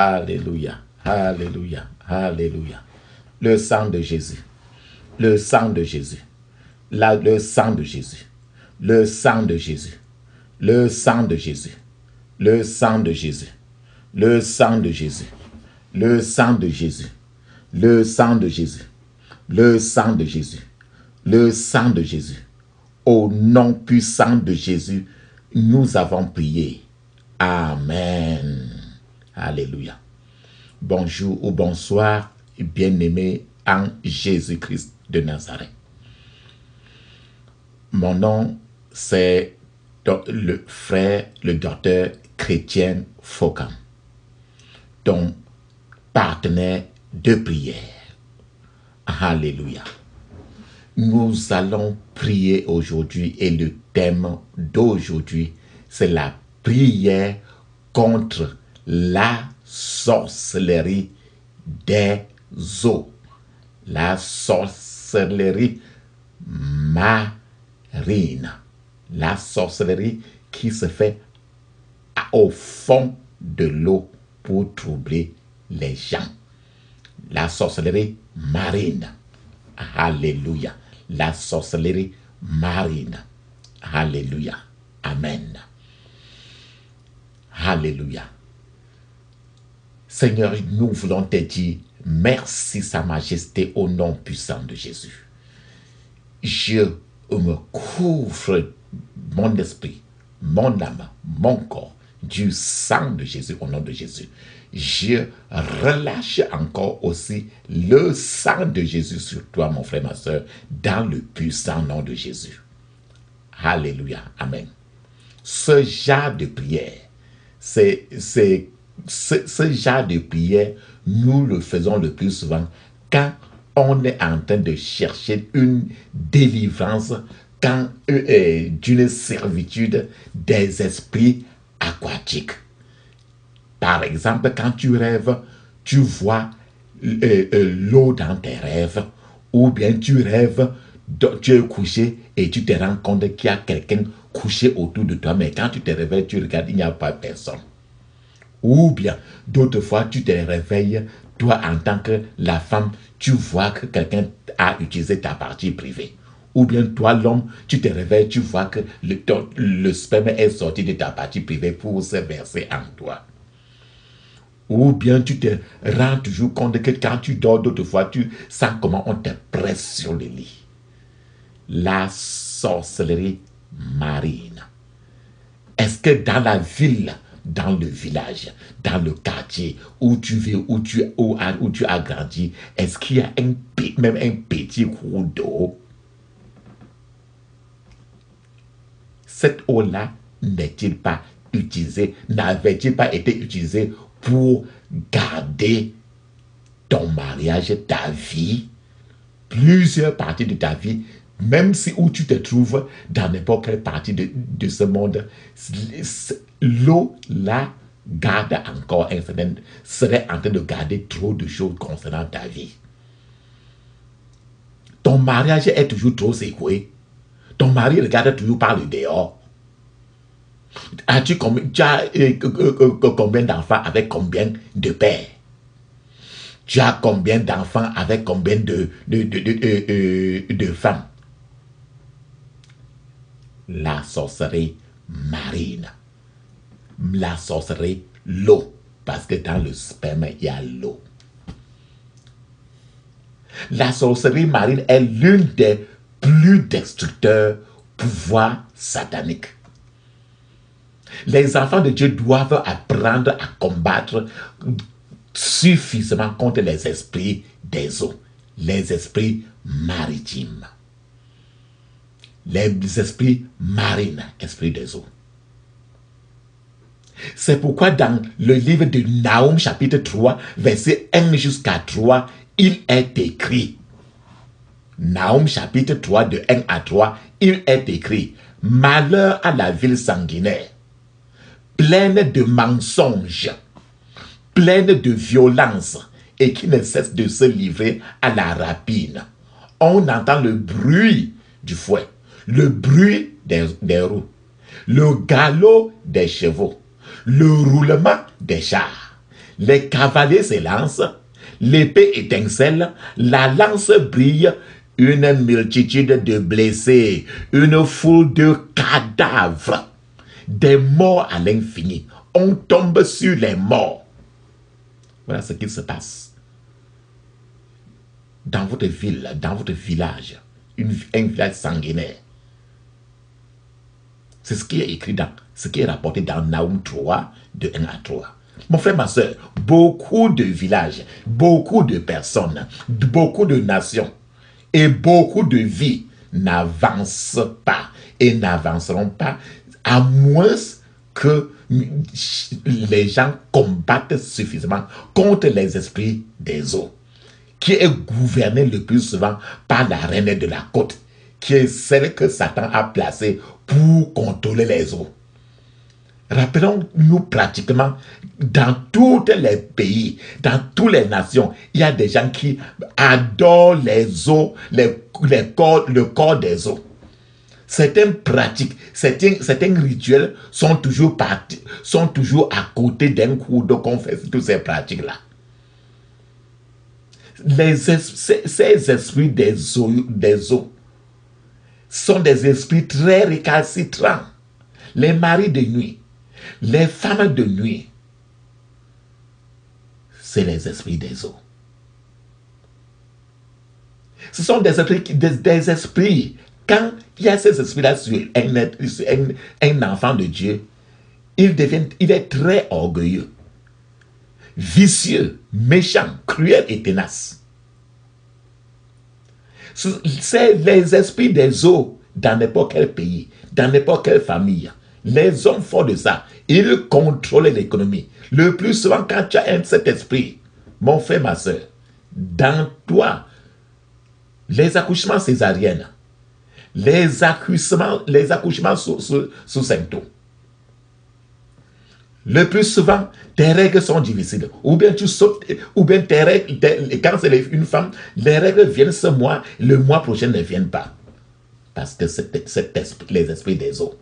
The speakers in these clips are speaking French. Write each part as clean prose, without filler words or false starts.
Alléluia, alléluia, alléluia. Le sang de Jésus, le sang de Jésus, le sang de Jésus, le sang de Jésus, le sang de Jésus, le sang de Jésus, le sang de Jésus, le sang de Jésus, le sang de Jésus, le sang de Jésus, le sang de Jésus. Au nom puissant de Jésus, nous avons prié. Amen. Alléluia. Bonjour ou bonsoir, bien-aimés en Jésus-Christ de Nazareth. Mon nom, c'est le frère, le docteur Chrétien Faucon, ton partenaire de prière. Alléluia. Nous allons prier aujourd'hui et le thème d'aujourd'hui, c'est la prière contre la sorcellerie des eaux. La sorcellerie marine. La sorcellerie qui se fait au fond de l'eau pour troubler les gens. La sorcellerie marine. Alléluia. La sorcellerie marine. Alléluia. Amen. Alléluia. Seigneur, nous voulons te dire merci, Sa Majesté, au nom puissant de Jésus. Je me couvre mon esprit, mon âme, mon corps du sang de Jésus au nom de Jésus. Je relâche encore aussi le sang de Jésus sur toi, mon frère, ma soeur, dans le puissant nom de Jésus. Alléluia. Amen. Ce genre de prière, ce genre de prière, nous le faisons le plus souvent quand on est en train de chercher une délivrance d'une servitude des esprits aquatiques. Par exemple, quand tu rêves, tu vois l'eau dans tes rêves, ou bien tu rêves, tu es couché et tu te rends compte qu'il y a quelqu'un couché autour de toi, mais quand tu te réveilles, tu regardes, il n'y a pas personne. Ou bien, d'autres fois, tu te réveilles, toi en tant que la femme, tu vois que quelqu'un a utilisé ta partie privée. Ou bien toi, l'homme, tu te réveilles, tu vois que le sperme est sorti de ta partie privée pour se verser en toi. Ou bien tu te rends toujours compte que quand tu dors, d'autres fois, tu sens comment on te presse sur le lit. La sorcellerie marine. Est-ce que dans la ville, dans le village, dans le quartier où tu vis, où tu as grandi, est-ce qu'il y a même un petit cours d'eau? Cette eau-là n'avait-il pas été utilisée pour garder ton mariage, ta vie, plusieurs parties de ta vie, même si où tu te trouves dans n'importe quelle partie de ce monde, l'eau là garde encore serait en train de garder trop de choses concernant ta vie. Ton mariage est toujours trop secoué. Ton mari regarde toujours par le dehors. Tu as combien d'enfants avec combien de pères? Tu as combien d'enfants avec combien de femmes? La sorcellerie marine. La sorcellerie, l'eau. Parce que dans le sperme, il y a l'eau. La sorcellerie marine est l'une des plus destructeurs pouvoirs sataniques. Les enfants de Dieu doivent apprendre à combattre suffisamment contre les esprits des eaux, les esprits maritimes, les esprits marines, esprits des eaux. C'est pourquoi dans le livre de Nahum, chapitre 3, verset 1 jusqu'à 3, il est écrit, Nahum, chapitre 3, de 1 à 3, il est écrit, « Malheur à la ville sanguinaire, pleine de mensonges, pleine de violence, et qui ne cesse de se livrer à la rapine. On entend le bruit du fouet, le bruit des roues, le galop des chevaux, le roulement des chars, Les cavaliers s'élancent, l'épée étincelle, la lance brille, une multitude de blessés, une foule de cadavres, des morts à l'infini. On tombe sur les morts. Voilà ce qui se passe dans votre ville, dans votre village, un village sanguinaire. C'est ce qui est écrit ce qui est rapporté dans Naoum 3, de 1 à 3. Mon frère, ma soeur, beaucoup de villages, beaucoup de personnes, beaucoup de nations et beaucoup de vies n'avancent pas et n'avanceront pas à moins que les gens combattent suffisamment contre les esprits des eaux, qui est gouverné le plus souvent par la reine de la côte, qui est celle que Satan a placée pour contrôler les eaux. Rappelons-nous pratiquement, dans tous les pays, dans toutes les nations, il y a des gens qui adorent les eaux, le corps des eaux. Certaines pratiques, certains rituels sont toujours à côté d'un cours d'eau qu'on fait toutes ces pratiques-là. Ces esprits des eaux sont des esprits très récalcitrants. Les maris de nuit, les femmes de nuit, c'est les esprits des eaux. Ce sont des esprits, quand il y a ces esprits-là sur un enfant de Dieu, il est très orgueilleux, vicieux, méchant, cruel et tenace. C'est les esprits des eaux dans n'importe quel pays, dans n'importe quelle famille. Les hommes font de ça. Ils contrôlent l'économie. Le plus souvent, quand tu as cet esprit, mon frère, ma soeur, dans toi, les accouchements césariennes, les accouchements sous symptômes, le plus souvent, tes règles sont difficiles. Ou bien tu sautes, ou bien tes règles, quand c'est une femme, les règles viennent ce mois, le mois prochain ne viennent pas. Parce que les esprits des eaux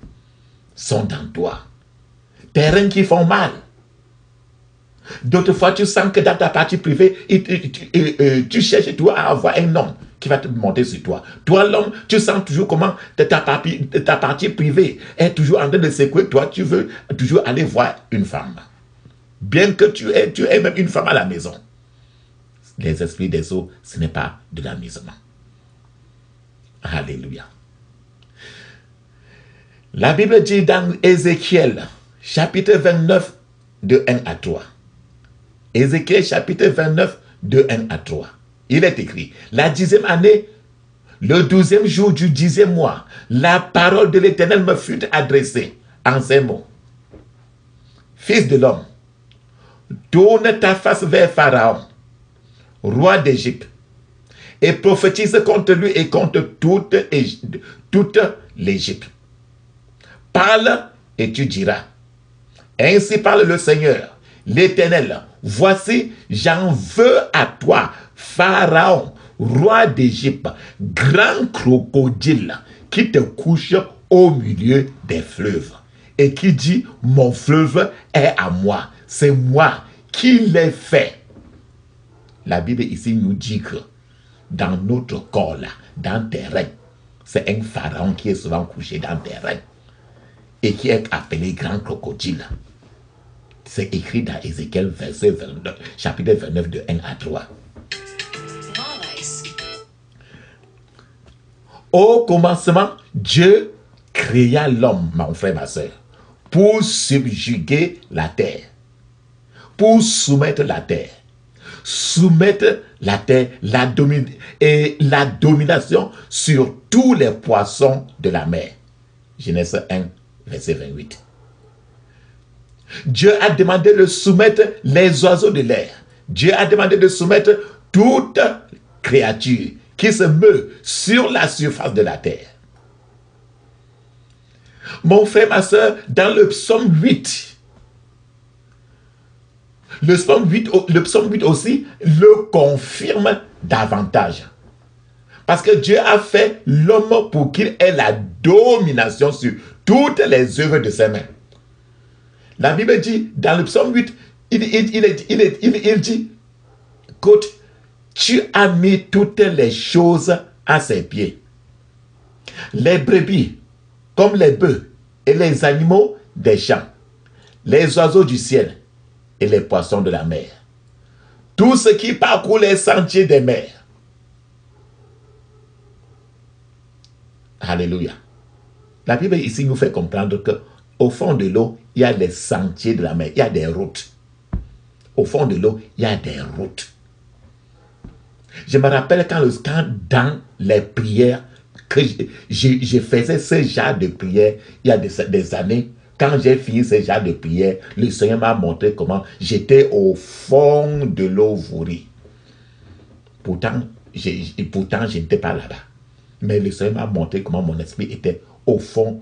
sont dans toi. Tes reins qui font mal. D'autres fois, tu sens que dans ta partie privée, tu cherches à avoir un homme qui va te monter sur toi. Toi, l'homme, tu sens toujours comment ta partie privée est toujours en train de secouer. Toi, tu veux toujours aller voir une femme. Bien que tu aies même une femme à la maison. Les esprits des eaux, ce n'est pas de l'amusement. Alléluia. La Bible dit dans Ézéchiel, chapitre 29, de 1 à 3. Ézéchiel, chapitre 29, de 1 à 3. Il est écrit, la 10e année, le 12e jour du 10e mois, la parole de l'Éternel me fut adressée en ces mots. Fils de l'homme, tourne ta face vers Pharaon, roi d'Égypte, et prophétise contre lui et contre toute l'Égypte. Parle et tu diras, ainsi parle le Seigneur, l'Éternel, voici, j'en veux à toi, Pharaon, roi d'Égypte, grand crocodile qui te couche au milieu des fleuves et qui dit, mon fleuve est à moi, c'est moi qui l'ai fait. La Bible ici nous dit que dans notre corps là, dans tes reins, c'est un pharaon qui est souvent couché dans tes reins et qui est appelé grand crocodile. C'est écrit dans Ézéchiel verset 29, chapitre 29 de 1 à 3. Au commencement, Dieu créa l'homme, mon frère, ma soeur, pour subjuguer la terre, pour soumettre la terre. Soumettre la terre et la domination sur tous les poissons de la mer. Genèse 1, verset 28. Dieu a demandé de soumettre les oiseaux de l'air. Dieu a demandé de soumettre toute créature qui se meut sur la surface de la terre. Mon frère, ma soeur, dans le psaume 8, le psaume 8 aussi le confirme davantage. Parce que Dieu a fait l'homme pour qu'il ait la domination sur toutes les œuvres de ses mains. La Bible dit, dans le psaume 8, il dit, écoute, tu as mis toutes les choses à ses pieds. Les brebis, comme les bœufs, et les animaux des champs, les oiseaux du ciel et les poissons de la mer. Tout ce qui parcourt les sentiers des mers. Alléluia. La Bible ici nous fait comprendre que au fond de l'eau, il y a les sentiers de la mer, il y a des routes. Au fond de l'eau, il y a des routes. Je me rappelle quand dans les prières, que je faisais ce genre de prière il y a des années. Quand j'ai fini ce genre de prière, le Seigneur m'a montré comment j'étais au fond de l'eau Vouri. Pourtant, je n'étais pas là-bas. Mais le Seigneur m'a montré comment mon esprit était au fond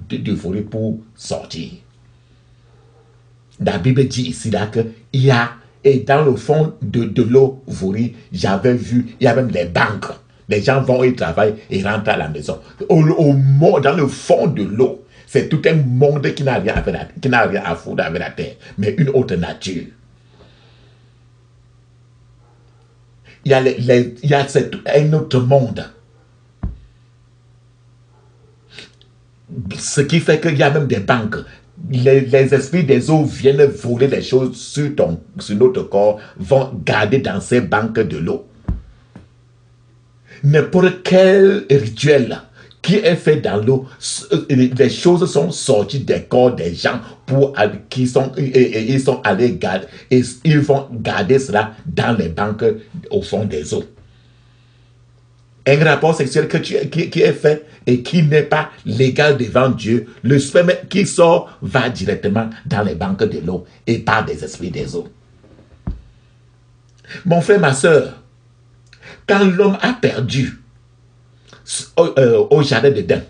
de Vouri pour sortir. La Bible dit ici là que il y a, et dans le fond de l'eau Vouri, j'avais vu, il y a même les banques. Les gens vont y travailler et rentrent à la maison. Dans le fond de l'eau, c'est tout un monde qui n'a rien à foutre avec la terre, mais une autre nature. Il y a, un autre monde. Ce qui fait qu'il y a même des banques. Les esprits des eaux viennent voler des choses sur notre corps, vont garder dans ces banques de l'eau. N'importe quel rituel qui est fait dans l'eau, les choses sont sorties des corps des gens ils sont allés garder, et ils vont garder cela dans les banques au fond des eaux. Un rapport sexuel qui est fait et qui n'est pas légal devant Dieu, le sperme qui sort va directement dans les banques de l'eau et par des esprits des eaux. Mon frère, ma soeur, quand l'homme a perdu au jardin d'Éden,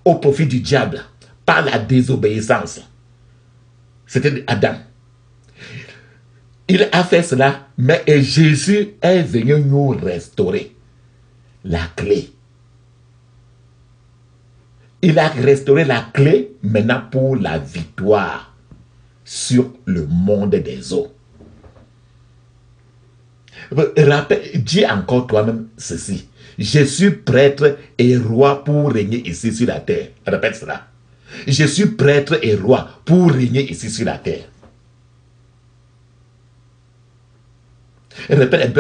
au profit du diable, par la désobéissance, c'était Adam. Il a fait cela, mais Jésus est venu nous restaurer la clé. Il a restauré la clé maintenant pour la victoire sur le monde des eaux. Dis encore toi-même ceci. Je suis prêtre et roi pour régner ici sur la terre. Répète cela. Je suis prêtre et roi pour régner ici sur la terre. Répète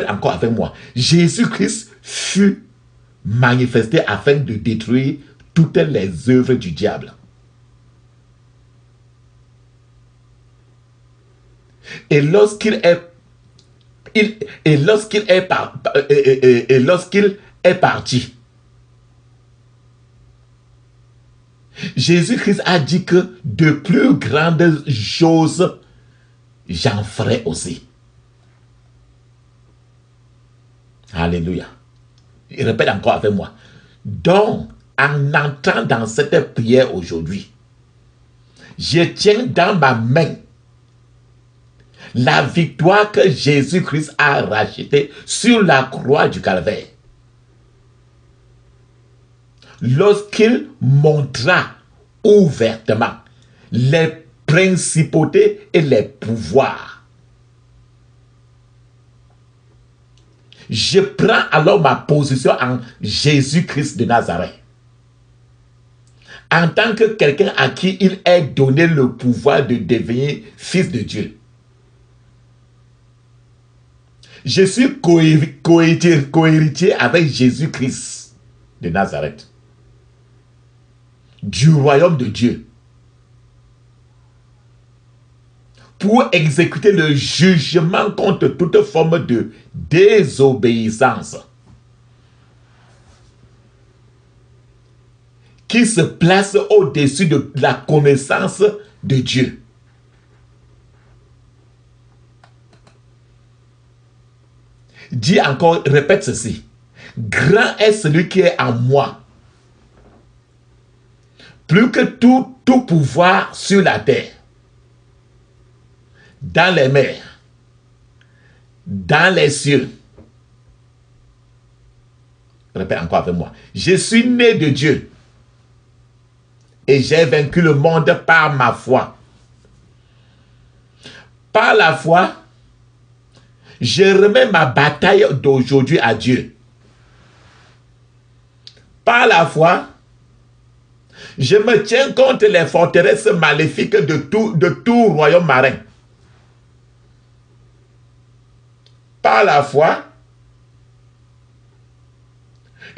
encore avec moi. Jésus-Christ fut manifesté afin de détruire toutes les œuvres du diable. Et lorsqu'il est parti, Jésus-Christ a dit que de plus grandes choses j'en ferai aussi. Alléluia. Il répète encore avec moi. Donc, en entrant dans cette prière aujourd'hui, je tiens dans ma main la victoire que Jésus-Christ a rachetée sur la croix du Calvaire. Lorsqu'il montra ouvertement les principautés et les pouvoirs. Je prends alors ma position en Jésus-Christ de Nazareth. En tant que quelqu'un à qui il est donné le pouvoir de devenir fils de Dieu. Je suis cohéritier avec Jésus-Christ de Nazareth. Du royaume de Dieu. Pour exécuter le jugement contre toute forme de désobéissance qui se place au-dessus de la connaissance de Dieu. Dis encore, répète ceci. Grand est celui qui est en moi. Plus que tout pouvoir sur la terre, dans les mers, dans les cieux. Répète encore avec moi. Je suis né de Dieu et j'ai vaincu le monde par ma foi. Par la foi, je remets ma bataille d'aujourd'hui à Dieu. Par la foi, je me tiens contre les forteresses maléfiques de tout royaume marin. Par la foi,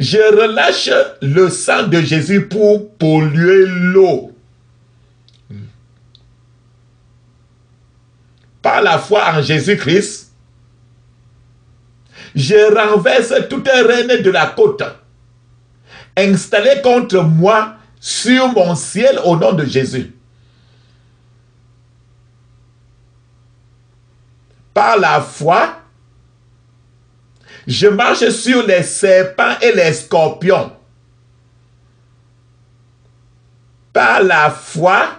je relâche le sang de Jésus pour polluer l'eau. Par la foi en Jésus-Christ, je renverse toute reine de la côte installée contre moi sur mon ciel au nom de Jésus. Par la foi, je marche sur les serpents et les scorpions. Par la foi,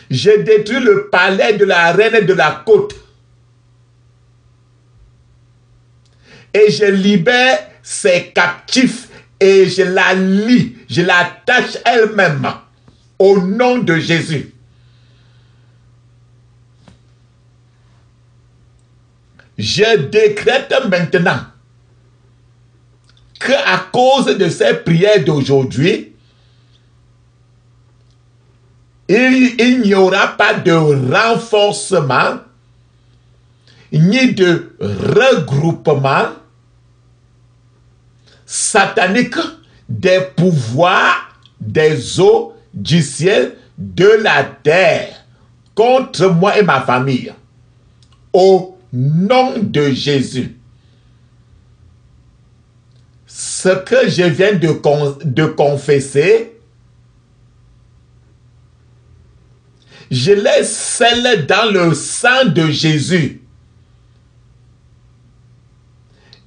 je détruis le palais de la reine de la côte. Et je libère ses captifs et je la lie, je l'attache elle-même au nom de Jésus. Je décrète maintenant qu'à cause de ces prières d'aujourd'hui, il n'y aura pas de renforcement ni de regroupement satanique des pouvoirs des eaux, du ciel, de la terre contre moi et ma famille. Au nom de Jésus. Ce que je viens de confesser, je les scelle dans le sang de Jésus.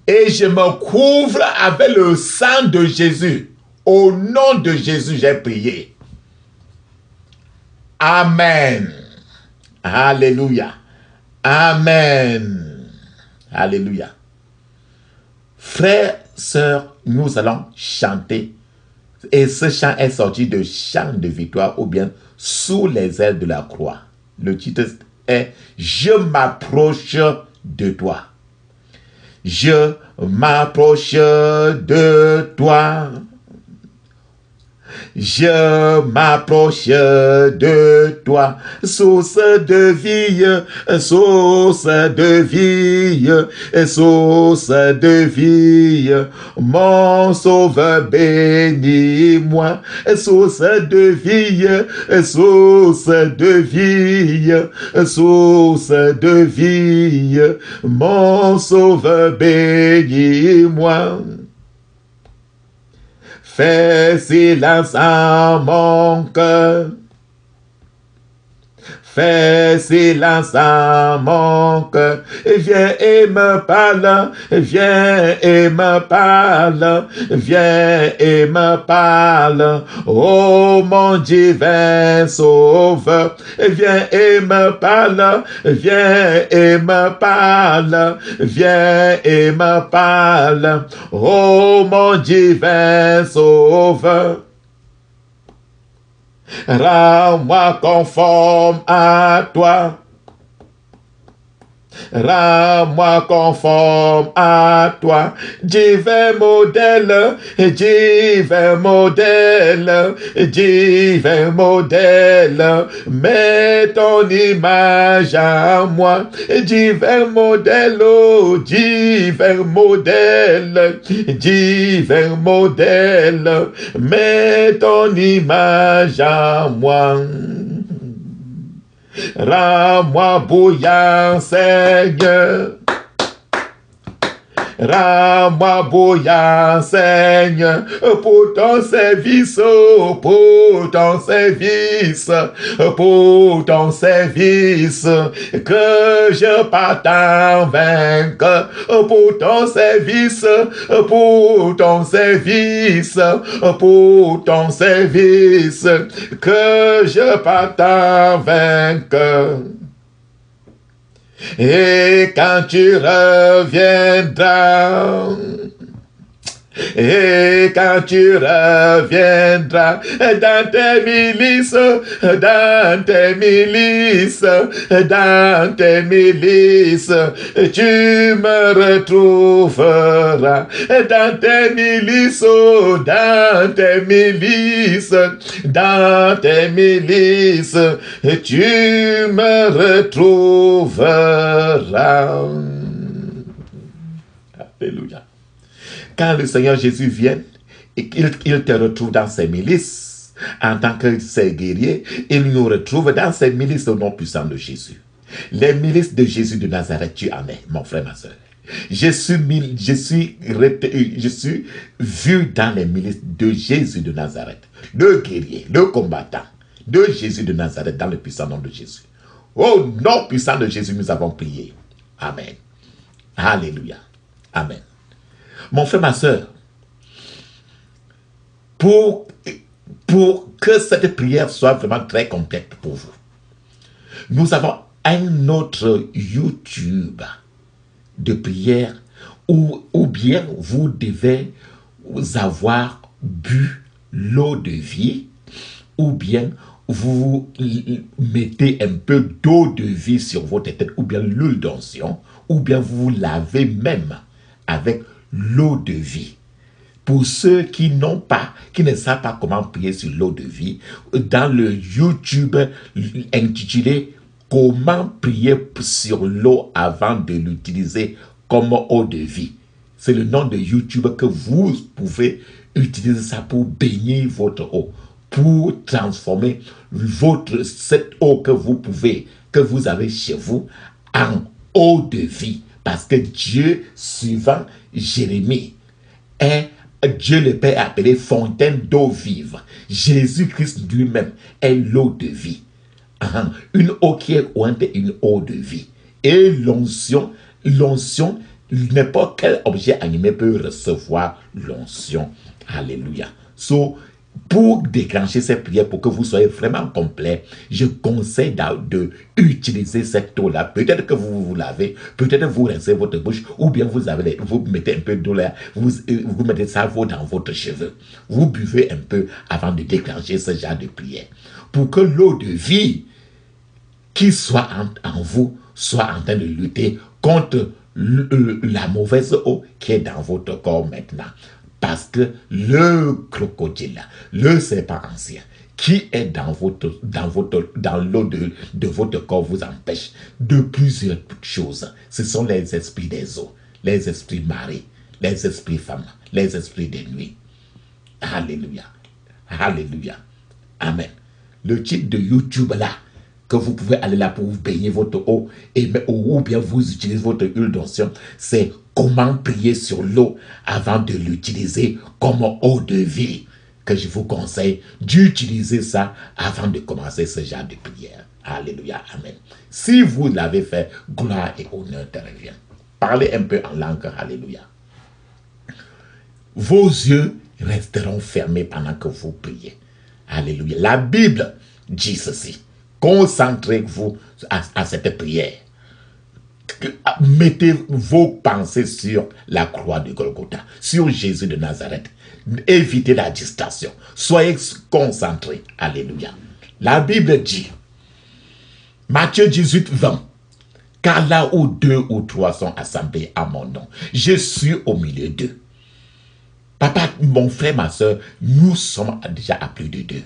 Et je me couvre avec le sang de Jésus. Au nom de Jésus, j'ai prié. Amen. Alléluia. Amen. Alléluia. Frères, sœurs, nous allons chanter. Et ce chant est sorti de Chant de victoire ou bien Sous les ailes de la croix. Le titre est Je m'approche de toi. Je m'approche de toi. Je m'approche de toi, source de vie, source de vie, source de vie. Mon sauveur, bénis-moi, source de vie, source de vie, source de vie. Mon sauveur, bénis-moi. Fais silence à mon cœur. Fais silence à mon cœur. Viens et me parle. Viens et me parle. Viens et me parle. Oh mon divin sauveur. Viens et me parle. Viens et me parle. Viens et me parle. Oh mon divin sauveur. Rends-moi conforme à toi. Rends-moi conforme à toi, divin modèle, divin modèle, divin modèle, mets ton image à moi, divin modèle, oh, divin modèle, divin modèle, mets ton image à moi. Rends-moi bouillant, Seigneur. Rends-moi bouillant, Seigneur, pour ton service, pour ton service, pour ton service, que je parte en vainqueur, pour ton service, pour ton service, pour ton service, que je parte en vainqueur. Et quand tu reviendras, Et quand tu reviendras dans tes milices, dans tes milices, dans tes milices, tu me retrouveras dans tes milices, dans tes milices, dans tes milices, tu me retrouveras. Alléluia. Quand le Seigneur Jésus vient et qu'il te retrouve dans ses milices, en tant que ses guerriers, il nous retrouve dans ses milices au nom puissant de Jésus. Les milices de Jésus de Nazareth, tu en es, mon frère, ma soeur. Je suis vu dans les milices de Jésus de Nazareth, le guerrier, le combattant de Jésus de Nazareth, dans le puissant nom de Jésus. Au nom puissant de Jésus, nous avons prié. Amen. Alléluia. Amen. Mon frère, ma soeur, pour que cette prière soit vraiment très complète pour vous, nous avons un autre YouTube de prière où bien vous devez avoir bu l'eau de vie, ou bien vous mettez un peu d'eau de vie sur votre tête, ou bien l'huile d'onction, ou bien vous lavez même avec l'eau de vie. Pour ceux qui n'ont pas, qui ne savent pas comment prier sur l'eau de vie, dans le YouTube intitulé « Comment prier sur l'eau avant de l'utiliser comme eau de vie ». C'est le nom de YouTube que vous pouvez utiliser ça pour baigner votre eau, pour transformer cette eau que vous avez chez vous en eau de vie. Parce que Dieu, suivant Jérémie, Dieu le Père appelé fontaine d'eau vive. Jésus-Christ lui-même est l'eau de vie. Une eau qui est ointe, une eau de vie. Et l'onction, n'importe quel objet animé peut recevoir l'onction. Alléluia. Pour déclencher cette prière, pour que vous soyez vraiment complet, je conseille d'utiliser cette eau-là. Peut-être que vous lavez, peut-être vous rincez votre bouche, ou bien vous mettez un peu d'eau là, vous mettez ça dans votre cheveu. Vous buvez un peu avant de déclencher ce genre de prière. Pour que l'eau de vie qui soit en vous soit en train de lutter contre la mauvaise eau qui est dans votre corps maintenant. Parce que le crocodile, le serpent ancien, qui est dans l'eau de votre corps vous empêche de plusieurs choses. Ce sont les esprits des eaux, les esprits marées, les esprits femmes, les esprits des nuits. Alléluia. Alléluia. Amen. Le titre de YouTube là, que vous pouvez aller là pour vous baigner votre eau, ou bien vous utilisez votre huile d'onction, c'est comment prier sur l'eau avant de l'utiliser comme eau de vie, que je vous conseille d'utiliser ça avant de commencer ce genre de prière. Alléluia, amen. Si vous l'avez fait, gloire et honneur te revient. Parlez un peu en langue, alléluia. Vos yeux resteront fermés pendant que vous priez. Alléluia. La Bible dit ceci. Concentrez-vous à cette prière. Mettez vos pensées sur la croix de Golgotha, sur Jésus de Nazareth. Évitez la distraction. Soyez concentrés. Alléluia. La Bible dit, Matthieu 18, 20, car là où 2 ou 3 sont assemblés à mon nom, je suis au milieu d'eux. Papa, mon frère, ma soeur, nous sommes déjà à plus de 2.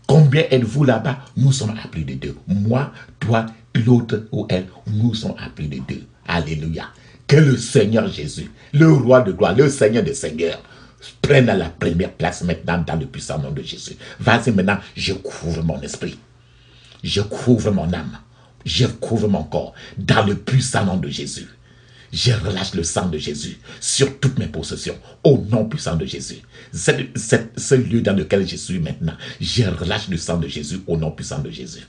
Combien êtes-vous là-bas? Nous sommes à plus de 2. Moi, toi, l'autre ou elle, nous sommes à plus de 2. Alléluia. Que le Seigneur Jésus, le roi de gloire, le Seigneur des seigneurs, prenne la première place maintenant dans le puissant nom de Jésus. Vas-y maintenant, je couvre mon esprit. Je couvre mon âme. Je couvre mon corps dans le puissant nom de Jésus. Je relâche le sang de Jésus sur toutes mes possessions, au nom puissant de Jésus. Ce lieu dans lequel je suis maintenant, je relâche le sang de Jésus au nom puissant de Jésus.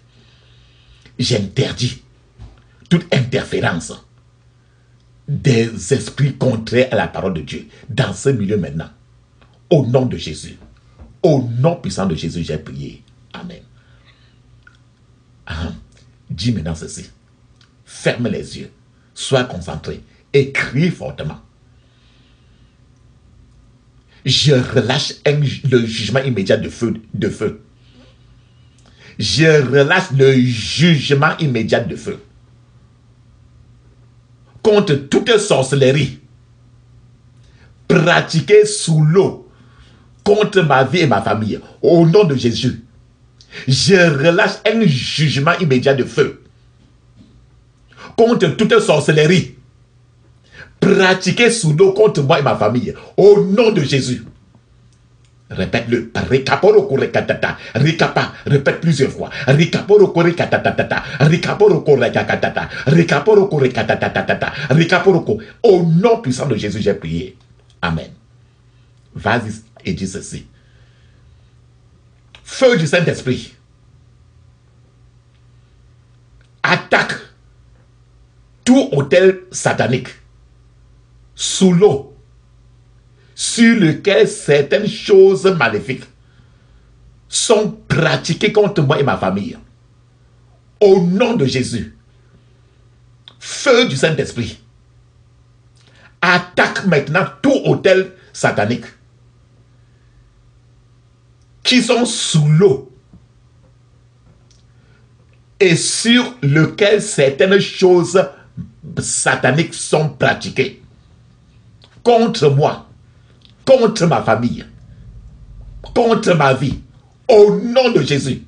J'interdis toute interférence des esprits contraires à la parole de Dieu dans ce milieu maintenant, au nom de Jésus. Au nom puissant de Jésus, j'ai prié. Amen. Dis maintenant ceci. Ferme les yeux. Sois concentré et crie fortement. Je relâche le jugement immédiat de feu. Je relâche le jugement immédiat de feu contre toute sorcellerie pratiquée sous l'eau contre ma vie et ma famille. Au nom de Jésus, je relâche un jugement immédiat de feu contre toute sorcellerie pratiquée sous l'eau contre moi et ma famille. Au nom de Jésus. Répète-le. Répète plusieurs fois. Au nom puissant de Jésus, j'ai prié. Amen. Vas-y et dis ceci. Feu du Saint-Esprit. Attaque tout autel satanique sous l'eau sur lequel certaines choses maléfiques sont pratiquées contre moi et ma famille. Au nom de Jésus, feu du Saint-Esprit, attaque maintenant tout autel satanique qui sont sous l'eau et sur lequel certaines choses sataniques sont pratiquées contre moi, contre ma famille, contre ma vie, au nom de Jésus.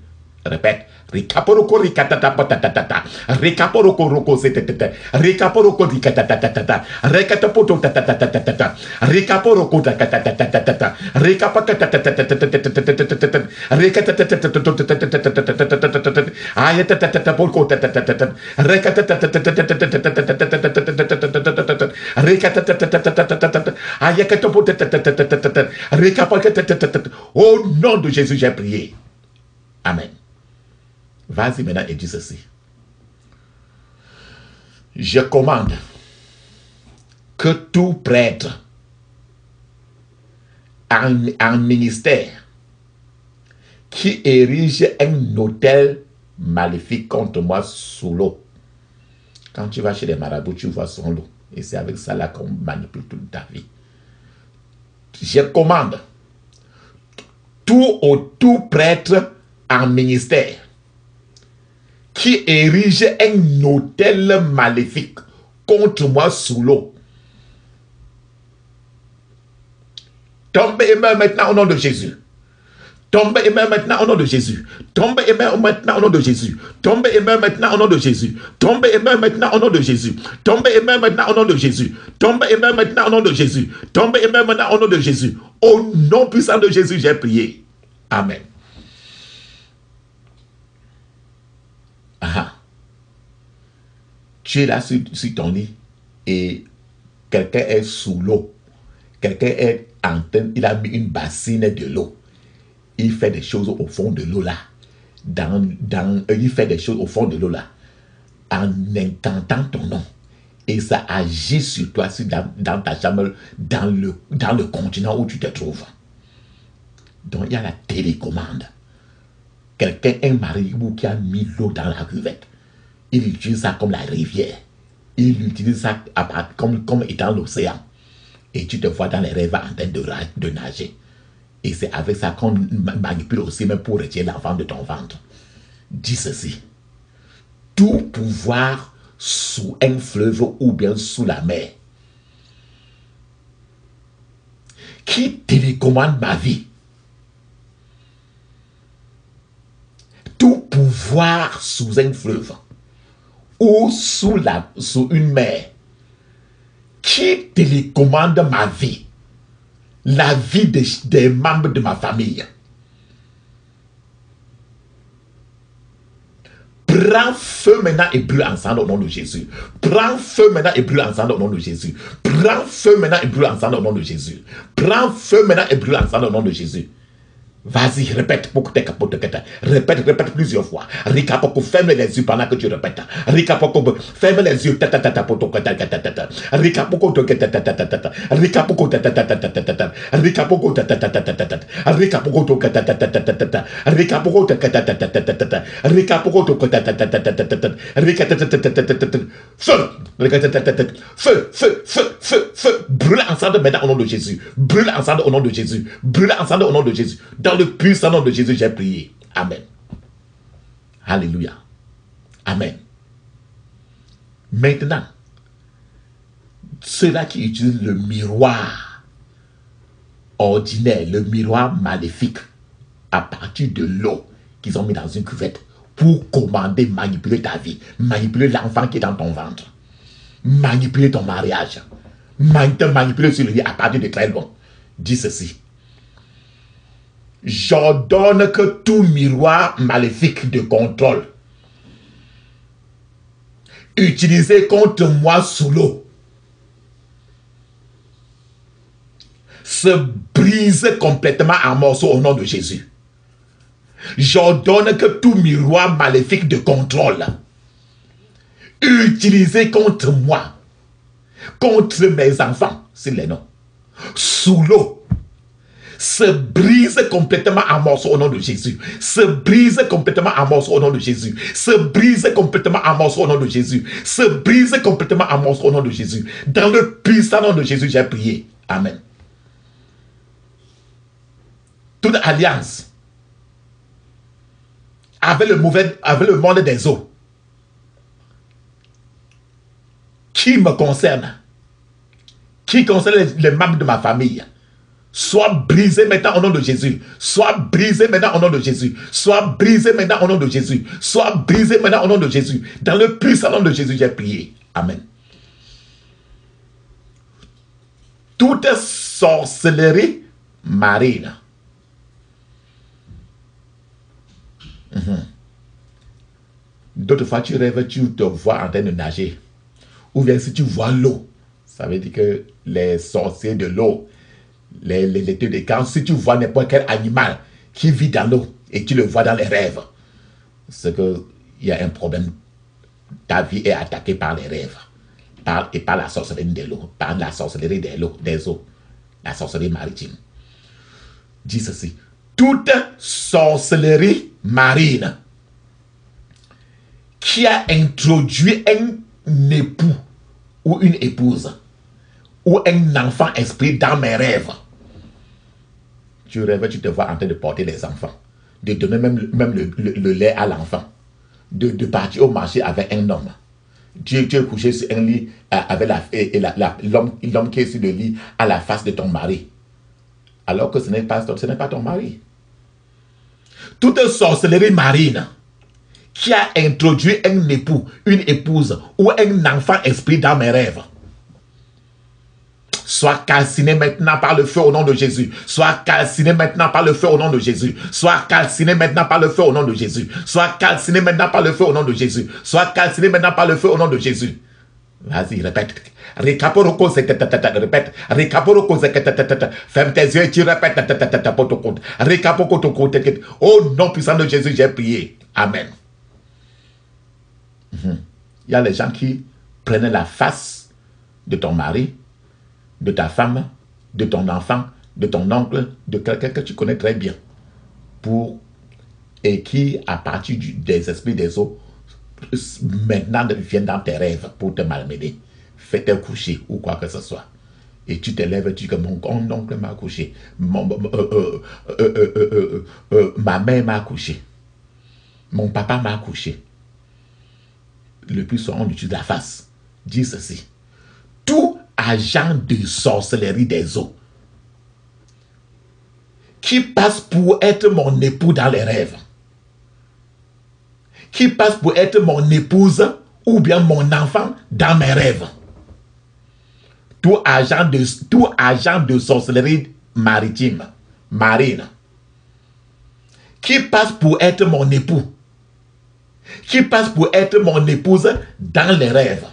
Répète. Rikaporoko rikatata patatata. Rikaporoko roko setetete. Rikaporoko rikatatata. Rekatapoto tatatata. Rikaporoko tatatatata. Rikapakatatatata. Rikatatatata. Ayatatata polko tatatata. Rekatatatata. Rikatatatata. Ayakatapoto tatatata. Rikapakatatatata. Au nom de Jésus, j'ai prié. Amen. Vas-y maintenant et dis ceci. Je commande que tout prêtre en ministère qui érige un autel maléfique contre moi sous l'eau. Quand tu vas chez les marabouts, tu vois son lot. Et c'est avec ça là qu'on manipule toute ta vie. Je commande tout prêtre en ministère qui érige un autel maléfique contre moi sous l'eau. Tombe et meurs maintenant au nom de Jésus. Tombe et meurs maintenant au nom de Jésus. Tombe et meurs maintenant au nom de Jésus. Tombe et meurs maintenant au nom de Jésus. Tombe et meurs maintenant au nom de Jésus. Tombe et meurs maintenant au nom de Jésus. Tombe et meurs maintenant au nom de Jésus. Tombe et meurs maintenant au nom de Jésus. Au nom puissant de Jésus, j'ai prié. Amen. Ah. Tu es là sur ton lit et quelqu'un est sous l'eau. Quelqu'un est en train, il a mis une bassine de l'eau. Il fait des choses au fond de l'eau là. Il fait des choses au fond de l'eau là. En incantant ton nom. Et ça agit sur toi, dans ta chambre, dans le continent où tu te trouves. Donc il y a la télécommande. Quelqu'un, un marabouti qui a mis l'eau dans la cuvette. Il utilise ça comme la rivière. Il utilise ça comme étant l'océan. Et tu te vois dans les rêves en train de nager. Et c'est avec ça qu'on manipule aussi même pour retirer l'enfant de ton ventre. Dis ceci. Tout pouvoir sous un fleuve ou bien sous la mer qui télécommande ma vie. Tout pouvoir sous un fleuve ou sous une mer qui télécommande ma vie, la vie des membres de ma famille. Prends feu maintenant et brûle ensemble au nom de Jésus. Prends feu maintenant et brûle ensemble au nom de Jésus. Prends feu maintenant et brûle ensemble au nom de Jésus. Prends feu maintenant et brûle ensemble au nom de Jésus. Vas-y, répète. Répète plusieurs fois. Rikapoko, ferme les yeux pendant que tu répètes. Rikapoko, ferme les yeux. Rikapoko, Rikapoko, Rikapoko, Feu, feu, feu, feu, feu. Brûle ensemble maintenant au nom de Jésus. Brûle ensemble au nom de Jésus. Brûle ensemble au nom de Jésus. Dans le puissant nom de Jésus, j'ai prié. Amen. Alléluia. Amen. Maintenant, ceux-là qui utilisent le miroir ordinaire, le miroir maléfique, à partir de l'eau qu'ils ont mis dans une cuvette pour commander, manipuler ta vie, manipuler l'enfant qui est dans ton ventre, manipuler ton mariage, manipuler sur le lit à partir de très loin. Dis ceci. J'ordonne que tout miroir maléfique de contrôle utilisé contre moi sous l'eau se brise complètement en morceaux au nom de Jésus. J'ordonne que tout miroir maléfique de contrôle utilisé contre moi, contre mes enfants, c'est les noms, sous l'eau, se brise complètement en morceaux au nom de Jésus. Se brise complètement en morceaux au nom de Jésus. Se brise complètement en morceaux au nom de Jésus. Se brise complètement en morceaux au nom de Jésus. Dans le puissant nom de Jésus, j'ai prié. Amen. Toute alliance avec le monde des eaux qui me concerne, qui concerne les membres de ma famille, soit brisé maintenant au nom de Jésus. Soit brisé maintenant au nom de Jésus. Soit brisé maintenant au nom de Jésus. Soit brisé maintenant au nom de Jésus. Dans le puissant nom de Jésus, j'ai prié. Amen. Toute sorcellerie marine. D'autres fois, tu rêves, tu te vois en train de nager. Ou bien si tu vois l'eau, ça veut dire que les sorciers de l'eau, les teux des camps, si tu vois n'importe quel animal qui vit dans l'eau et tu le vois dans les rêves, c'est qu'il y a un problème. Ta vie est attaquée par les rêves et par la sorcellerie de l'eau, par la sorcellerie des eaux, la sorcellerie maritime. Dis ceci. Toute sorcellerie marine qui a introduit un époux ou une épouse ou un enfant esprit dans mes rêves. Tu rêves, tu te vois en train de porter les enfants, de donner même le lait à l'enfant, de partir au marché avec un homme. Tu es couché sur un lit avec l'homme qui est sur le lit à la face de ton mari, alors que ce n'est pas ton mari. Toute sorcellerie marine qui a introduit un époux, une épouse ou un enfant esprit dans mes rêves, soit calciné maintenant par le feu au nom de Jésus. Soit calciné maintenant par le feu au nom de Jésus. Soit calciné maintenant par le feu au nom de Jésus. Soit calciné maintenant par le feu au nom de Jésus. Soit calciné maintenant par le feu au nom de Jésus. Vas-y, répète. Répète. Ferme tes yeux et tu répètes. Au nom puissant de Jésus, j'ai prié. Amen. Il y a les gens qui prennent la face de ton mari, de ta femme, de ton enfant, de ton oncle, de quelqu'un que tu connais très bien, et qui, à partir des esprits des eaux, maintenant viennent dans tes rêves pour te malmener, fait te coucher ou quoi que ce soit. Et tu te lèves, tu dis que mon oncle m'a couché, ma mère m'a couché, mon papa m'a couché. Le plus souvent, on utilise la face. Dis ceci. Tout agent de sorcellerie des eaux qui passe pour être mon époux dans les rêves, qui passe pour être mon épouse ou bien mon enfant dans mes rêves, tout agent de sorcellerie marine, qui passe pour être mon époux, qui passe pour être mon épouse dans les rêves,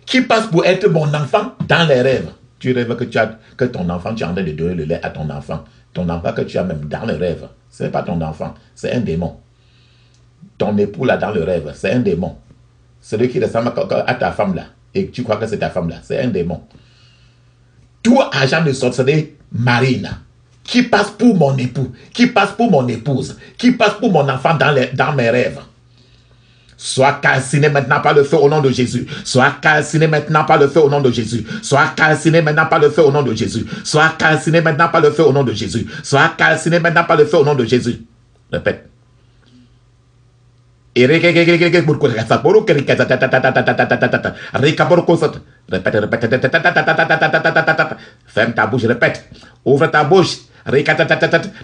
qui passe pour être mon enfant dans les rêves, Tu rêves que ton enfant, tu es en train de donner le lait à ton enfant. Ton enfant que tu as même dans le rêve, ce n'est pas ton enfant, c'est un démon. Ton époux là dans le rêve, c'est un démon. Celui qui ressemble à ta femme là, et tu crois que c'est ta femme là, c'est un démon. Tout agent de sorcellerie marine qui passe pour mon époux, qui passe pour mon épouse, qui passe pour mon enfant dans mes rêves, sois calciné maintenant par le feu au nom de Jésus. Sois calciné maintenant par le feu au nom de Jésus. Sois calciné maintenant par le feu au nom de Jésus. Sois calciné maintenant par le feu au nom de Jésus. Sois calciné maintenant par le feu au nom de Jésus. Répète. Répète. Ferme ta bouche, répète. Ouvre ta bouche.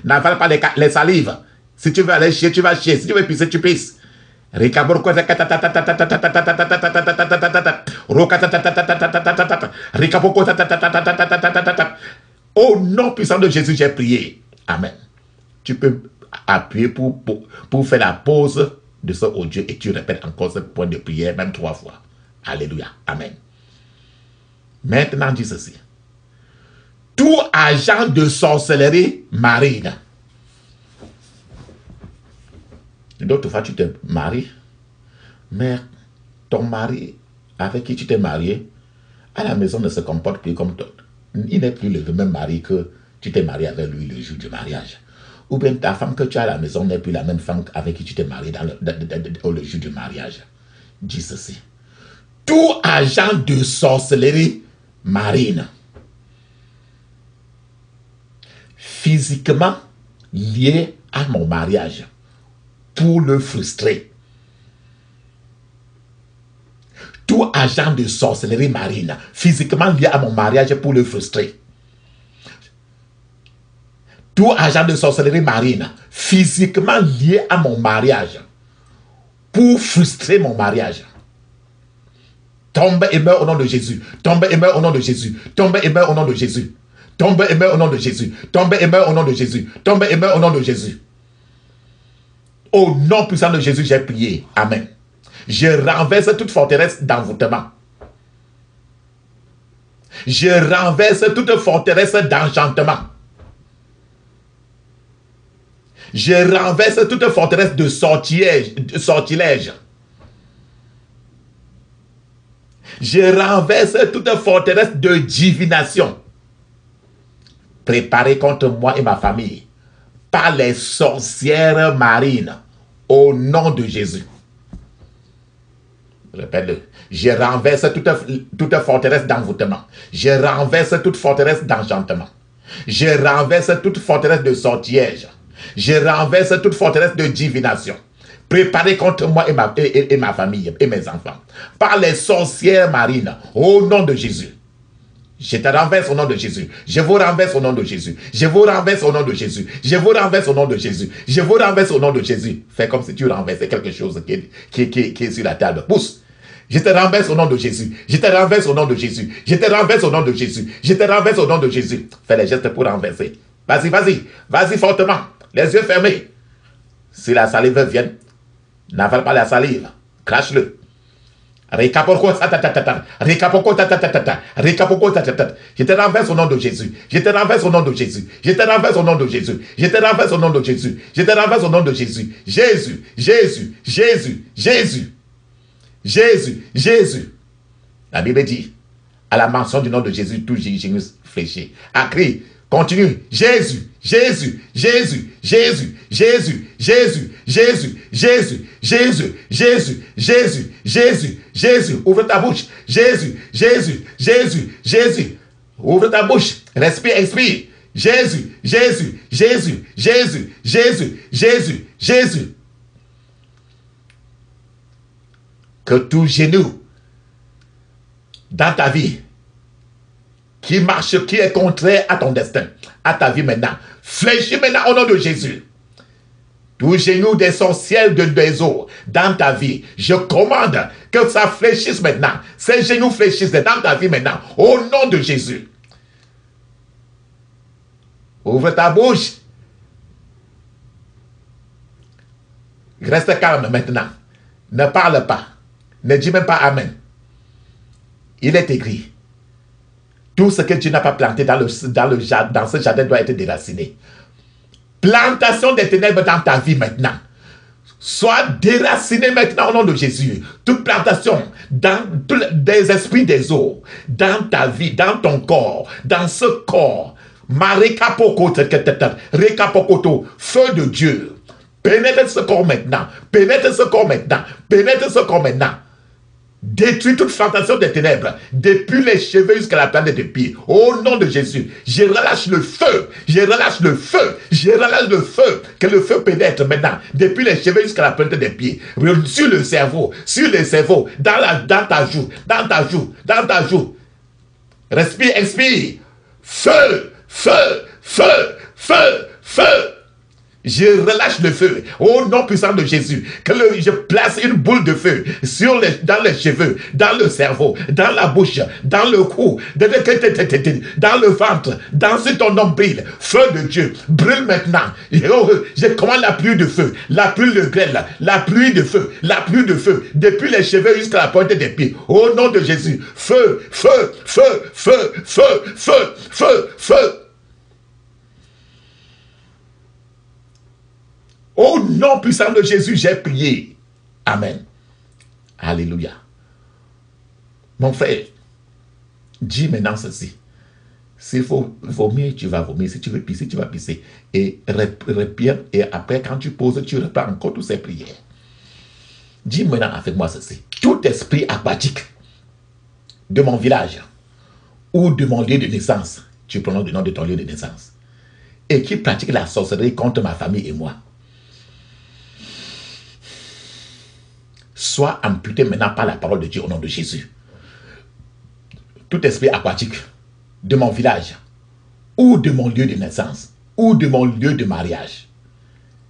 N'avale pas les salives. Si tu veux aller chier, tu vas chier. Si tu veux pisser, tu pisses. Au nom puissant de Jésus, j'ai prié. Amen. Tu peux appuyer pour faire la pause de ce audio et tu répètes encore ce point de prière, même 3 fois. Alléluia. Amen. Maintenant, dis ceci. Tout agent de sorcellerie marine. D'autres fois, tu te maries, mais ton mari avec qui tu t'es marié, à la maison ne se comporte plus comme toi. Il n'est plus le même mari que tu t'es marié avec lui le jour du mariage. Ou bien ta femme que tu as à la maison n'est plus la même femme avec qui tu t'es marié le jour du mariage. Dis ceci. Tout agent de sorcellerie marine, physiquement lié à mon mariage, pour le frustrer. Tout agent de sorcellerie marine, physiquement lié à mon mariage pour le frustrer. Tout agent de sorcellerie marine, physiquement lié à mon mariage, pour frustrer mon mariage. Tombe et meurt au nom de Jésus. Tombe et meurt au nom de Jésus. Tombe et meurt au nom de Jésus. Tombe et meurt au nom de Jésus. Tombe et meurt au nom de Jésus. Tombe et meurt au nom de Jésus. Au nom puissant de Jésus, j'ai prié. Amen. Je renverse toute forteresse d'envoûtement. Je renverse toute forteresse d'enchantement. Je renverse toute forteresse de sortilège. Je renverse toute forteresse de divination préparée contre moi et ma famille par les sorcières marines au nom de Jésus. Répète-le. Je renverse toute forteresse d'envoûtement. Je renverse toute forteresse d'enchantement. Je renverse toute forteresse de sortilège. Je renverse toute forteresse de divination préparée contre moi et ma famille et mes enfants par les sorcières marines au nom de Jésus. Je te renverse au nom de Jésus. Je vous renverse au nom de Jésus. Je vous renverse au nom de Jésus. Je vous renverse au nom de Jésus. Je vous renverse au nom de Jésus. Fais comme si tu renversais quelque chose qui est sur la table. Pousse. Je te renverse au nom de Jésus. Je te renverse au nom de Jésus. Je te renverse au nom de Jésus. Je te renverse au nom de Jésus. Fais les gestes pour renverser. Vas-y, vas-y. Vas-y fortement. Les yeux fermés. Si la salive vient, n'avale pas la salive. Crache-le. Je te renverse au nom de Jésus. Je te renverse au nom de Jésus. Je te renverse au nom de Jésus. Je te renverse au nom de Jésus. Je te renverse au nom de Jésus. Jésus, Jésus, Jésus, Jésus. Jésus, Jésus. La Bible dit, à la mention du nom de Jésus, tout genou fléchit. À cri, continue. Jésus, Jésus, Jésus, Jésus, Jésus, Jésus, Jésus, Jésus, Jésus, Jésus, Jésus, Jésus, Jésus. Ouvre ta bouche. Jésus, Jésus, Jésus, Jésus. Ouvre ta bouche. Respire, expire. Jésus, Jésus, Jésus, Jésus, Jésus, Jésus, Jésus. Que tout genou dans ta vie qui marche, qui est contraire à ton destin, à ta vie maintenant, fléchis maintenant au nom de Jésus. Tout genou des sorcières des eaux dans ta vie, je commande que ça fléchisse maintenant. Ces genoux fléchissent dans ta vie maintenant, au nom de Jésus. Ouvre ta bouche. Reste calme maintenant. Ne parle pas. Ne dis même pas Amen. Il est écrit. Tout ce que Dieu n'a pas planté dans ce jardin doit être déraciné. Plantation des ténèbres dans ta vie maintenant. Sois déraciné maintenant au nom de Jésus. Toute plantation des esprits des eaux, dans ta vie, dans ton corps, dans ce corps. Feu de Dieu. Pénètre ce corps maintenant. Pénètre ce corps maintenant. Pénètre ce corps maintenant. Détruis toute plantation des ténèbres, depuis les cheveux jusqu'à la plante des pieds. Au nom de Jésus, je relâche le feu, je relâche le feu, je relâche le feu. Que le feu pénètre maintenant, depuis les cheveux jusqu'à la plante des pieds. Sur le cerveau, dans ta joue, dans ta joue, dans ta joue. Respire, expire. Feu, feu, feu, feu, feu. Je relâche le feu au nom puissant de Jésus. Je place une boule de feu dans les cheveux, dans le cerveau, dans la bouche, dans le cou, dans le ventre, sur ton nombril. Feu de Dieu, brûle maintenant. Je commande la pluie de feu, la pluie de grêle, la pluie de feu, depuis les cheveux jusqu'à la pointe des pieds. Au nom de Jésus, feu, feu, feu, feu, feu, feu, feu, feu. Au nom puissant de Jésus, j'ai prié. Amen. Alléluia. Mon frère, dis maintenant ceci. S'il faut vomir, tu vas vomir. Si tu veux pisser, tu vas pisser. Et répire. Et après, quand tu poses, tu reprends encore toutes ces prières. Dis maintenant avec moi ceci. Tout esprit aquatique de mon village ou de mon lieu de naissance, tu prononces le nom de ton lieu de naissance, et qui pratique la sorcellerie contre ma famille et moi, soit amputé maintenant par la parole de Dieu au nom de Jésus. Tout esprit aquatique de mon village ou de mon lieu de naissance ou de mon lieu de mariage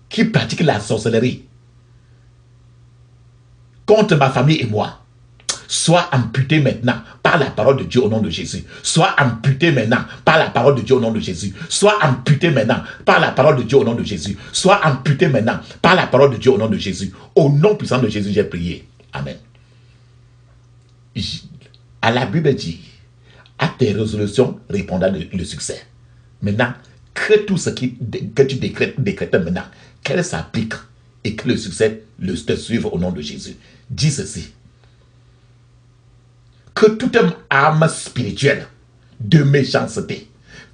qui pratique la sorcellerie contre ma famille et moi, soit amputé maintenant par la parole de Dieu au nom de Jésus. Soit amputé maintenant par la parole de Dieu au nom de Jésus. Soit amputé maintenant par la parole de Dieu au nom de Jésus. Soit amputé maintenant par la parole de Dieu au nom de Jésus. Au nom puissant de Jésus, j'ai prié. Amen. À la Bible dit, à tes résolutions répondra le succès. Maintenant, que tout ce que tu décrètes maintenant, qu'elle s'applique et que le succès te suive au nom de Jésus. Dis ceci. Que toute arme spirituelle de méchanceté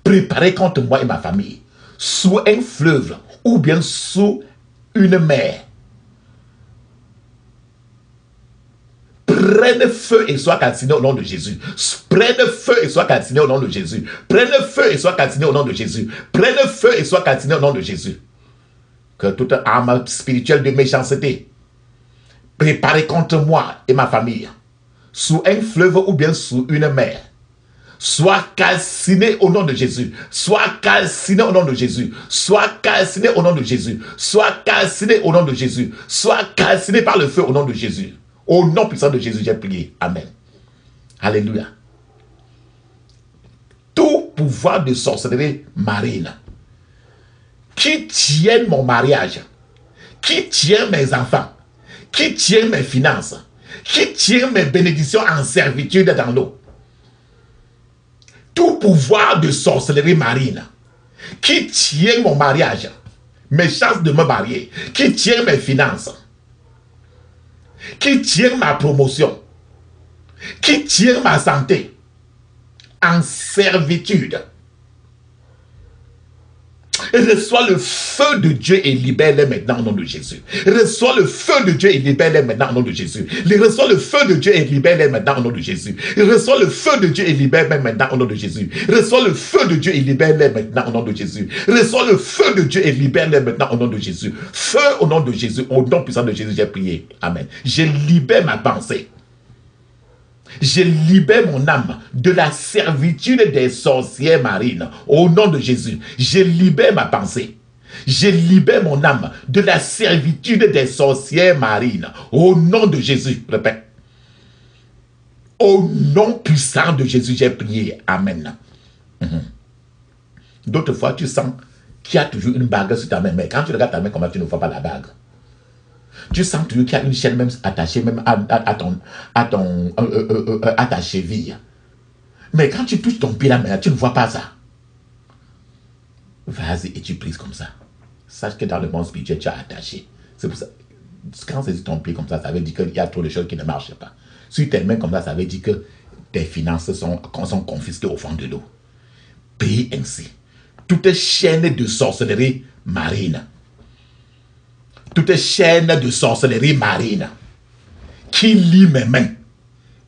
préparée contre moi et ma famille, sous un fleuve ou bien sous une mer, prenne feu et soit calciné au nom de Jésus. Prenne feu et soit calciné au nom de Jésus. Prenne feu et soit calciné au nom de Jésus. Prenne feu et soit calciné au nom de Jésus. Que toute arme spirituelle de méchanceté préparée contre moi et ma famille, sous un fleuve ou bien sous une mer, soit calciné au nom de Jésus. Soit calciné au nom de Jésus. Soit calciné au nom de Jésus. Soit calciné au nom de Jésus. Soit calciné par le feu au nom de Jésus. Au nom puissant de Jésus, j'ai prié. Amen. Alléluia. Tout pouvoir de sorcellerie marine qui tient mon mariage, qui tient mes enfants, qui tient mes finances, qui tient mes bénédictions en servitude dans l'eau. Tout pouvoir de sorcellerie marine qui tient mon mariage, mes chances de me marier, qui tient mes finances, qui tient ma promotion, qui tient ma santé en servitude. Reçois le feu de Dieu et libère-les maintenant au nom de Jésus. Reçois le feu de Dieu et libère-les maintenant au nom de Jésus. Reçois le feu de Dieu et libère-les maintenant au nom de Jésus. Reçois le feu de Dieu et libère-les maintenant au nom de Jésus. Reçois le feu de Dieu et libère-les maintenant au nom de Jésus. Reçois le feu de Dieu et libère-les maintenant au nom de Jésus. Feu au nom de Jésus, au nom puissant de Jésus, j'ai prié. Amen. Je libère ma pensée. Je libère mon âme de la servitude des sorcières marines. Au nom de Jésus, je libère ma pensée. Je libère mon âme de la servitude des sorcières marines. Au nom de Jésus, répète. Au nom puissant de Jésus, j'ai prié. Amen. D'autres fois, tu sens qu'il y a toujours une bague sur ta main. Mais quand tu regardes ta main, comment tu ne vois pas la bague? Tu sens toujours qu'il y a une chaîne même attachée même à ta cheville. Mais quand tu touches ton pied là maintenant, tu ne vois pas ça. Vas-y et tu prises comme ça. Sache que dans le monde spirituel, tu as attaché. C'est pour ça. Quand c'est sur ton pied comme ça veut dire qu'il y a trop de choses qui ne marchent pas. Sur tes mains comme ça veut dire que tes finances sont confisquées au fond de l'eau. Prie ainsi. Toute chaîne de sorcellerie marine. Toute chaîne de sorcellerie marine qui lie mes mains,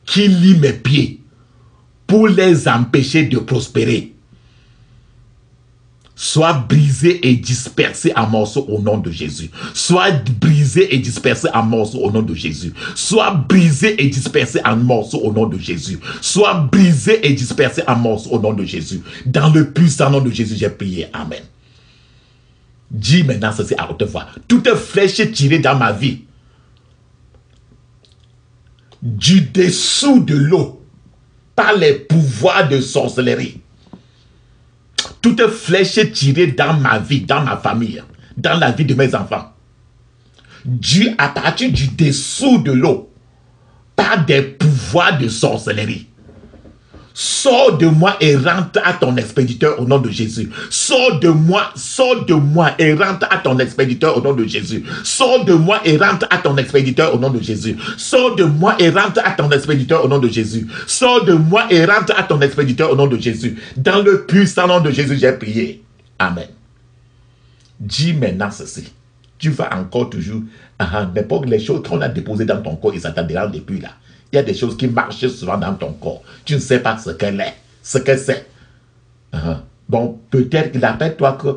qui lie mes pieds pour les empêcher de prospérer, soit brisé et dispersé en morceaux au nom de Jésus. Soit brisé et dispersé en morceaux au nom de Jésus. Soit brisé et dispersé en morceaux au nom de Jésus. Soit brisé et dispersé en morceaux au nom de Jésus. Dans le puissant nom de Jésus, j'ai prié. Amen. Dis maintenant ceci à haute voix. Toute flèche tirée dans ma vie, du dessous de l'eau, par les pouvoirs de sorcellerie, toute flèche tirée dans ma vie, dans ma famille, dans la vie de mes enfants, due à partir du dessous de l'eau, par des pouvoirs de sorcellerie, sors de moi et rentre à ton expéditeur au nom de Jésus. Sors de moi et rentre à ton expéditeur au nom de Jésus. Sors de moi et rentre à ton expéditeur au nom de Jésus. Sors de moi et rentre à ton expéditeur au nom de Jésus. Sors de moi et rentre à ton expéditeur au nom de Jésus. Dans le puissant nom de Jésus, j'ai prié. Amen. Dis maintenant ceci. Tu vas encore toujours, n'importe les choses qu'on a déposées dans ton corps et ça t'a dérangé depuis là. Il y a des choses qui marchent souvent dans ton corps. Tu ne sais pas ce qu'elle est, ce que c'est. Bon, peut-être qu'il appelle-toi que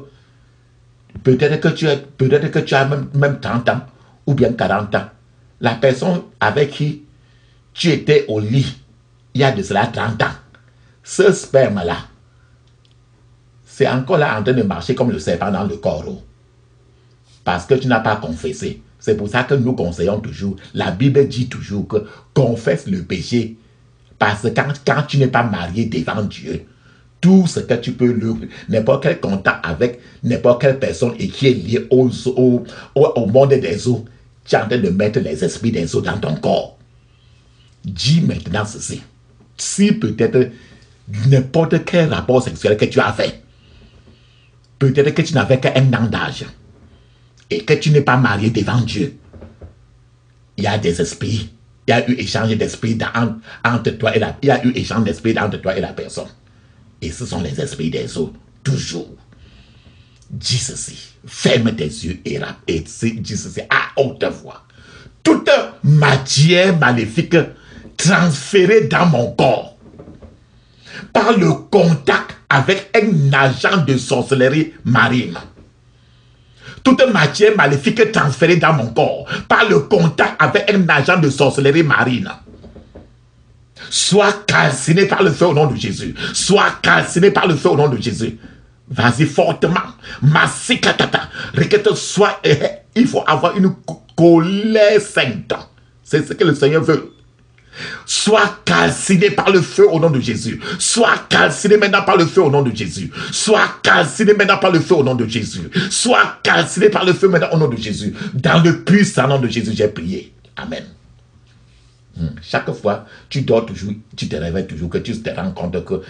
peut-être que tu as même 30 ans ou bien 40 ans. La personne avec qui tu étais au lit, il y a de cela 30 ans. Ce sperme-là, c'est encore là en train de marcher comme le serpent dans le corps. Parce que tu n'as pas confessé. C'est pour ça que nous conseillons toujours, la Bible dit toujours que confesse le péché. Parce que quand tu n'es pas marié devant Dieu, tout ce que tu peux, n'importe quel contact avec n'importe quelle personne et qui est lié au monde des eaux, tu es en train de mettre les esprits des eaux dans ton corps. Dis maintenant ceci. Si peut-être n'importe quel rapport sexuel que tu as fait, peut-être que tu n'avais qu'un an d'âge, et que tu n'es pas marié devant Dieu, il y a des esprits, il y a eu échange d'esprits entre toi et il y a eu échange d'esprits entre toi et la personne. Et ce sont les esprits des eaux, toujours. Dis ceci, ferme tes yeux et dis ceci à haute voix. Toute matière maléfique transférée dans mon corps par le contact avec un agent de sorcellerie marine. Toute matière maléfique transférée dans mon corps par le contact avec un agent de sorcellerie marine, soit calcinée par le feu au nom de Jésus. Soit calcinée par le feu au nom de Jésus. Vas-y fortement. Massikatata. Soit, il faut avoir une colère sainte. C'est ce que le Seigneur veut. Sois calciné par le feu au nom de Jésus. Sois calciné maintenant par le feu au nom de Jésus. Sois calciné maintenant par le feu au nom de Jésus. Sois calciné par le feu maintenant au nom de Jésus. Dans le puissant nom de Jésus, j'ai prié. Amen. Chaque fois, tu dors toujours, tu te réveilles toujours, que tu te rends compte que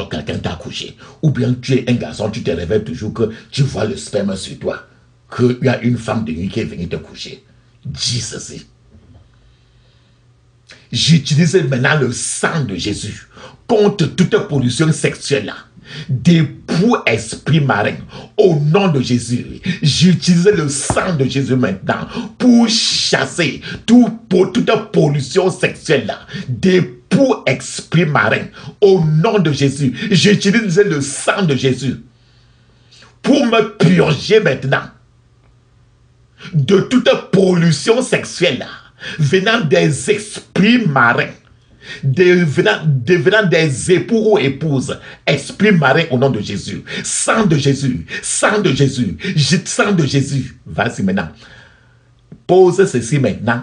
quelqu'un t'a couché. Ou bien tu es un garçon, tu te réveilles toujours que tu vois le sperme sur toi. Qu'il y a une femme de nuit qui est venue te coucher. Dis ceci. J'utilise maintenant le sang de Jésus contre toute pollution sexuelle, d'époux esprit marin. Au nom de Jésus, j'utilise le sang de Jésus maintenant pour chasser toute pollution sexuelle, d'époux esprit marin. Au nom de Jésus, j'utilise le sang de Jésus pour me purger maintenant de toute pollution sexuelle venant des esprits marins, devenant des époux ou épouses, esprits marins au nom de Jésus. Sang de Jésus, sang de Jésus, sang de Jésus. Vas-y maintenant. Pose ceci maintenant.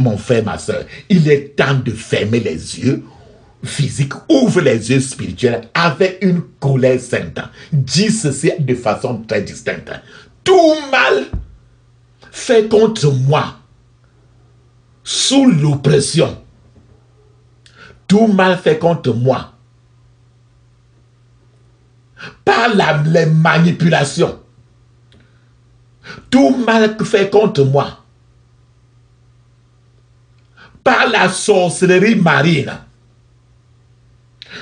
Mon frère, ma soeur, il est temps de fermer les yeux physiques, ouvre les yeux spirituels avec une colère sainte. Dis ceci de façon très distincte. Tout mal fait contre moi sous l'oppression. Tout mal fait contre moi par les manipulations. Tout mal fait contre moi par la sorcellerie marine,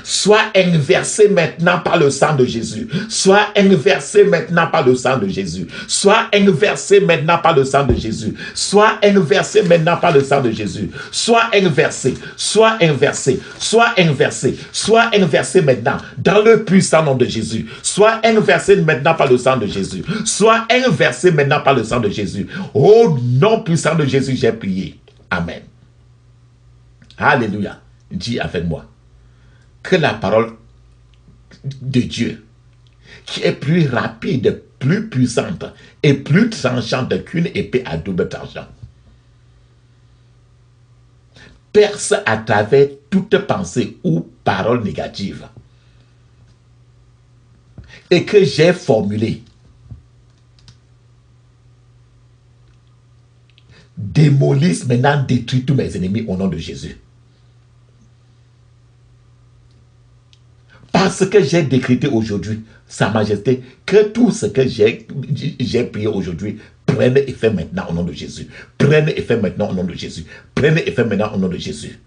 soit inversé maintenant par le sang de Jésus. Soit inversé maintenant par le sang de Jésus. Soit inversé maintenant par le sang de Jésus. Soit inversé maintenant par le sang de Jésus. Soit inversé, soit inversé, soit inversé, soit inversé maintenant dans le puissant nom de Jésus. Soit inversé maintenant par le sang de Jésus. Soit inversé maintenant par le sang de Jésus. Au nom puissant de Jésus, j'ai prié. Amen. Alléluia. Dis avec moi que la parole de Dieu, qui est plus rapide, plus puissante et plus tranchante qu'une épée à double tranchant, perce à travers toute pensée ou parole négative et que j'ai formulé, démolisse maintenant, détruit tous mes ennemis au nom de Jésus. Parce que j'ai décrété aujourd'hui, Sa Majesté, que tout ce que j'ai prié aujourd'hui prenne effet maintenant au nom de Jésus. Prenne effet maintenant au nom de Jésus. Prenne effet maintenant au nom de Jésus.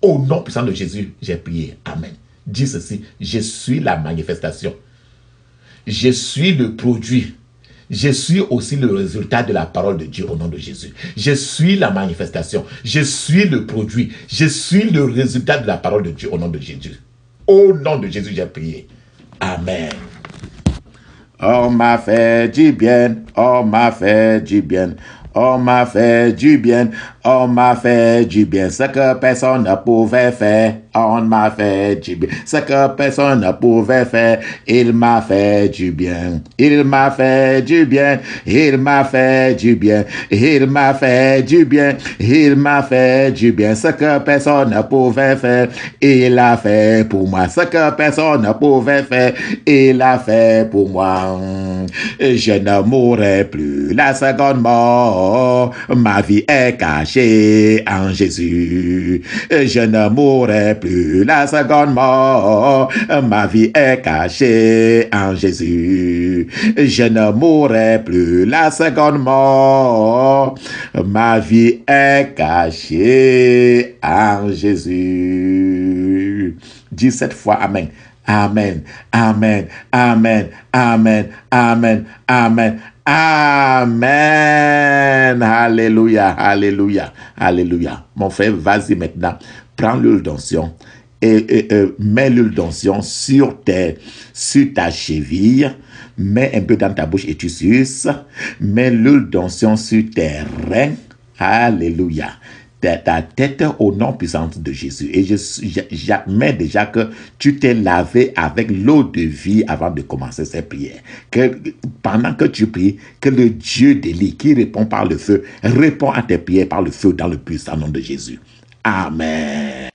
Au nom puissant de Jésus, j'ai prié. Amen. Dis ceci, je suis la manifestation. Je suis le produit. Je suis aussi le résultat de la parole de Dieu au nom de Jésus. Je suis la manifestation. Je suis le produit. Je suis le résultat de la parole de Dieu au nom de Jésus. Au nom de Jésus, j'ai prié. Amen. On m'a fait du bien, on m'a fait du bien, on m'a fait du bien, on m'a fait du bien, ce que personne ne pouvait faire. On m'a fait du bien, ce que personne ne pouvait faire. Il m'a fait du bien, il m'a fait du bien, il m'a fait du bien, il m'a fait du bien, il m'a fait du bien, ce que personne ne pouvait faire. Il a fait pour moi ce que personne ne pouvait faire. Il a fait pour moi. Je ne mourrai plus la seconde mort. Ma vie est cachée en Jésus. Je ne mourrai plus la seconde mort. Ma vie est cachée en Jésus. Je ne mourrai plus la seconde mort. Ma vie est cachée en Jésus. Dis cette fois Amen. Amen, amen, amen, amen, amen, amen, amen. Alléluia, alléluia, alléluia. Mon frère, vas-y maintenant, prends l'huile d'onction et mets l'huile d'onction sur ta cheville, mets un peu dans ta bouche et tu suces, mets l'huile d'onction sur tes reins. Alléluia. Ta tête au nom puissant de Jésus. Et j'admets déjà que tu t'es lavé avec l'eau de vie avant de commencer cette prière. Que pendant que tu pries, que le Dieu d'Élie qui répond par le feu, répond à tes prières par le feu dans le puissant nom de Jésus. Amen.